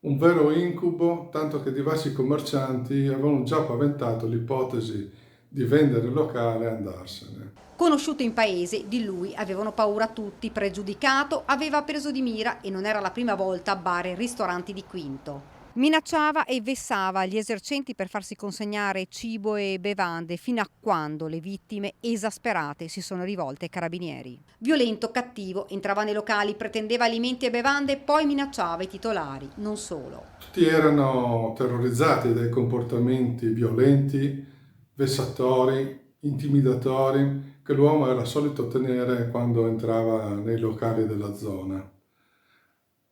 Un vero incubo, tanto che diversi commercianti avevano già paventato l'ipotesi di vendere il locale e andarsene. Conosciuto in paese, di lui avevano paura tutti, pregiudicato, aveva preso di mira e non era la prima volta a bar e ristoranti di Quinto. Minacciava e vessava gli esercenti per farsi consegnare cibo e bevande fino a quando le vittime, esasperate, si sono rivolte ai carabinieri. Violento, cattivo, entrava nei locali, pretendeva alimenti e bevande, poi minacciava i titolari, non solo. Tutti erano terrorizzati dai comportamenti violenti, vessatori, intimidatori che l'uomo era solito tenere quando entrava nei locali della zona.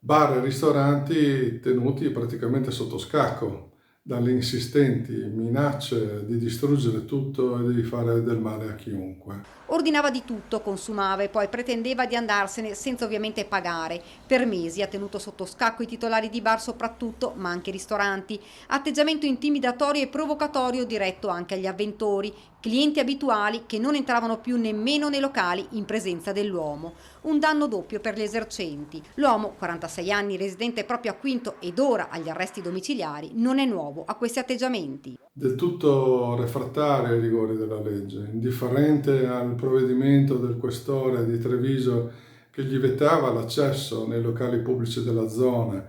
Bar e ristoranti tenuti praticamente sotto scacco dalle insistenti minacce di distruggere tutto e di fare del male a chiunque. Ordinava di tutto, consumava e poi pretendeva di andarsene senza ovviamente pagare. Per mesi ha tenuto sotto scacco i titolari di bar soprattutto, ma anche ristoranti. Atteggiamento intimidatorio e provocatorio diretto anche agli avventori, clienti abituali che non entravano più nemmeno nei locali in presenza dell'uomo. Un danno doppio per gli esercenti. L'uomo, 46 anni, residente proprio a Quinto ed ora agli arresti domiciliari, non è nuovo a questi atteggiamenti. Del tutto refrattario ai rigori della legge, indifferente al provvedimento del questore di Treviso che gli vietava l'accesso nei locali pubblici della zona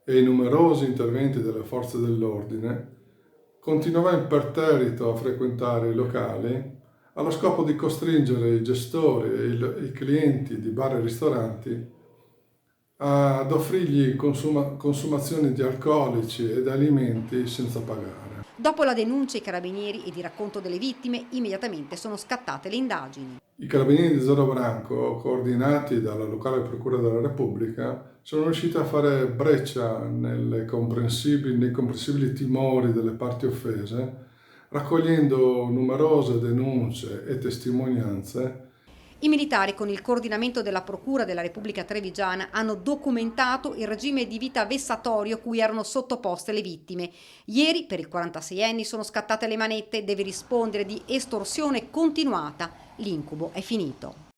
e i numerosi interventi delle forze dell'ordine, continuava imperterrito a frequentare i locali allo scopo di costringere i gestori e i clienti di bar e ristoranti ad offrirgli consumazioni di alcolici ed alimenti senza pagare. Dopo la denuncia ai carabinieri ed il racconto delle vittime, immediatamente sono scattate le indagini. I carabinieri di Zero Branco, coordinati dalla locale Procura della Repubblica, sono riusciti a fare breccia nei comprensibili timori delle parti offese, raccogliendo numerose denunce e testimonianze. I militari, con il coordinamento della Procura della Repubblica Trevigiana, hanno documentato il regime di vita vessatorio cui erano sottoposte le vittime. Ieri, per il 46enne, sono scattate le manette, deve rispondere di estorsione continuata. L'incubo è finito.